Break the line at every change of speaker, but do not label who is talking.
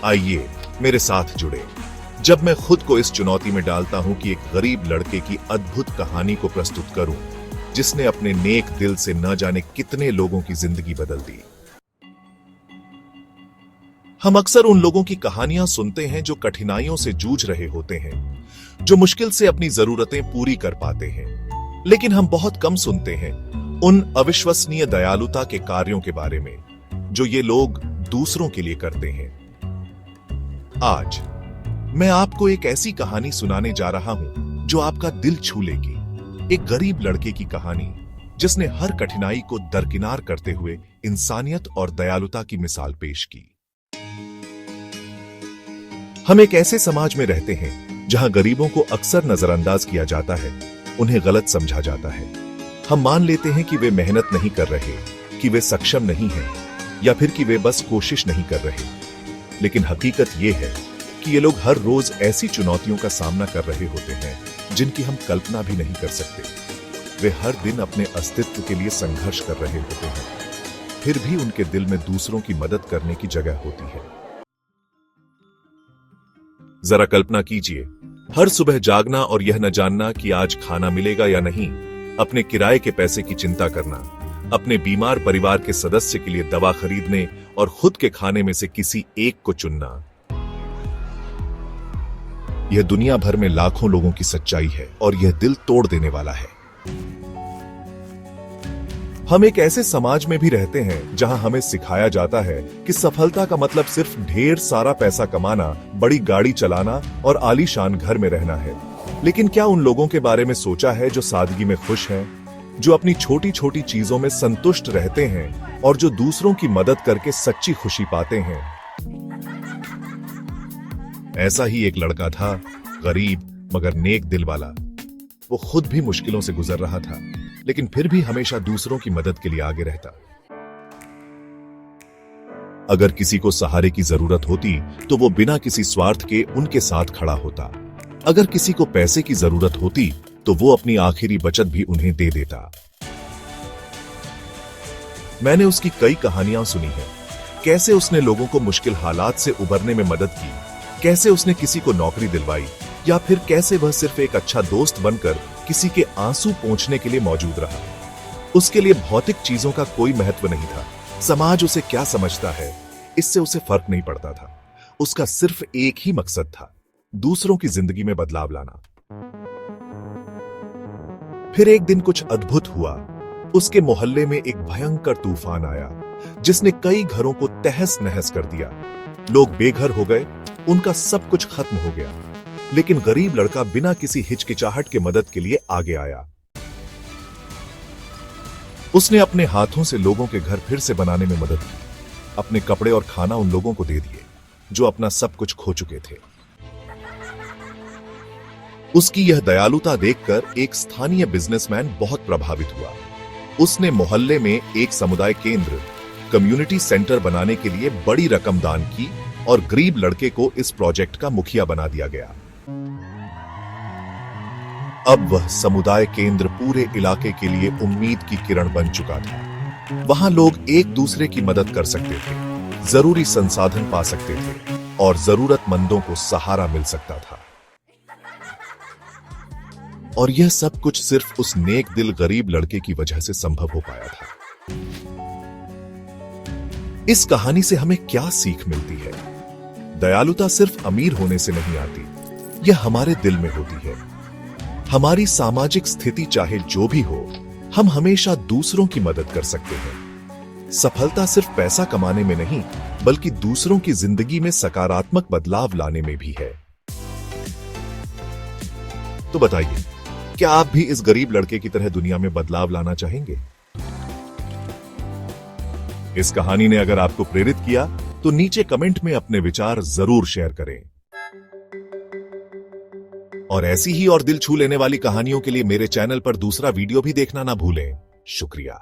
आइए मेरे साथ जुड़े जब मैं खुद को इस चुनौती में डालता हूं कि एक गरीब लड़के की अद्भुत कहानी को प्रस्तुत करूं जिसने अपने नेक दिल से न जाने कितने लोगों की जिंदगी बदल दी। हम अक्सर उन लोगों की कहानियां सुनते हैं जो कठिनाइयों से जूझ रहे होते हैं, जो मुश्किल से अपनी जरूरतें पूरी कर पाते हैं, लेकिन हम बहुत कम सुनते हैं उन अविश्वसनीय दयालुता के कार्यों के बारे में जो ये लोग दूसरों के लिए करते हैं। आज मैं आपको एक ऐसी कहानी सुनाने जा रहा हूं जो आपका दिल छू लेगी। एक गरीब लड़के की कहानी जिसने हर कठिनाई को दरकिनार करते हुए इंसानियत और दयालुता की मिसाल पेश की। हम एक ऐसे समाज में रहते हैं जहां गरीबों को अक्सर नजरअंदाज किया जाता है, उन्हें गलत समझा जाता है। हम मान लेते हैं कि वे मेहनत नहीं कर रहे, कि वे सक्षम नहीं हैं, या फिर कि वे बस कोशिश नहीं कर रहे। लेकिन हकीकत यह है कि ये लोग हर रोज ऐसी चुनौतियों का सामना कर रहे होते हैं जिनकी हम कल्पना भी नहीं कर सकते। वे हर दिन अपने अस्तित्व के लिए संघर्ष कर रहे होते हैं, फिर भी उनके दिल में दूसरों की मदद करने की जगह होती है। जरा कल्पना कीजिए, हर सुबह जागना और यह न जानना कि आज खाना मिलेगा या नहीं, अपने किराए के पैसे की चिंता करना, अपने बीमार परिवार के सदस्य के लिए दवा खरीदने और खुद के खाने में से किसी एक को चुनना। यह दुनिया भर में लाखों लोगों की सच्चाई है और यह दिल तोड़ देने वाला है। हम एक ऐसे समाज में भी रहते हैं जहां हमें सिखाया जाता है कि सफलता का मतलब सिर्फ ढेर सारा पैसा कमाना, बड़ी गाड़ी चलाना और आलीशान घर में रहना है। लेकिन क्या उन लोगों के बारे में सोचा है जो सादगी में खुश हैं, जो अपनी छोटी छोटी चीजों में संतुष्ट रहते हैं और जो दूसरों की मदद करके सच्ची खुशी पाते हैं? ऐसा ही एक लड़का था, गरीब मगर नेक दिल वाला। वो खुद भी मुश्किलों से गुजर रहा था, लेकिन फिर भी हमेशा दूसरों की मदद के लिए आगे रहता। अगर किसी को सहारे की जरूरत होती तो वो बिना किसी स्वार्थ के उनके साथ खड़ा होता। अगर किसी को पैसे की जरूरत होती तो वो अपनी आखिरी बचत भी उन्हें दे देता। मैंने उसकी कई कहानियां सुनी हैं, कैसे उसने लोगों को मुश्किल हालात से उबरने में मदद की, कैसे उसने किसी को नौकरी दिलवाई, या फिर कैसे वह सिर्फ एक अच्छा दोस्त बनकर किसी के आंसू पोंछने के लिए मौजूद रहा। उसके लिए भौतिक चीजों का कोई महत्व नहीं था। समाज उसे क्या समझता है, इससे उसे फर्क नहीं पड़ता था। उसका सिर्फ एक ही मकसद था, दूसरों की जिंदगी में बदलाव लाना। फिर एक दिन कुछ अद्भुत हुआ। उसके मोहल्ले में एक भयंकर तूफान आया जिसने कई घरों को तहस नहस कर दिया। लोग बेघर हो गए, उनका सब कुछ खत्म हो गया। लेकिन गरीब लड़का बिना किसी हिचकिचाहट के मदद के लिए आगे आया। उसने अपने हाथों से लोगों के घर फिर से बनाने में मदद की। अपने कपड़े और खाना उन लोगों को दे दिए जो अपना सब कुछ खो चुके थे। उसकी यह दयालुता देखकर एक स्थानीय बिजनेसमैन बहुत प्रभावित हुआ। उसने मोहल्ले में एक समुदाय केंद्र, कम्युनिटी सेंटर बनाने के लिए बड़ी रकम दान की और गरीब लड़के को इस प्रोजेक्ट का मुखिया बना दिया गया। अब वह समुदाय केंद्र पूरे इलाके के लिए उम्मीद की किरण बन चुका था। वहां लोग एक दूसरे की मदद कर सकते थे, जरूरी संसाधन पा सकते थे और जरूरतमंदों को सहारा मिल सकता था। और यह सब कुछ सिर्फ उस नेक दिल गरीब लड़के की वजह से संभव हो पाया था। इस कहानी से हमें क्या सीख मिलती है? दयालुता सिर्फ अमीर होने से नहीं आती, यह हमारे दिल में होती है। हमारी सामाजिक स्थिति चाहे जो भी हो, हम हमेशा दूसरों की मदद कर सकते हैं। सफलता सिर्फ पैसा कमाने में नहीं, बल्कि दूसरों की जिंदगी में सकारात्मक बदलाव लाने में भी है। तो बताइए, क्या आप भी इस गरीब लड़के की तरह दुनिया में बदलाव लाना चाहेंगे? इस कहानी ने अगर आपको प्रेरित किया तो नीचे कमेंट में अपने विचार जरूर शेयर करें। और ऐसी ही और दिल छू लेने वाली कहानियों के लिए मेरे चैनल पर दूसरा वीडियो भी देखना ना भूलें। शुक्रिया।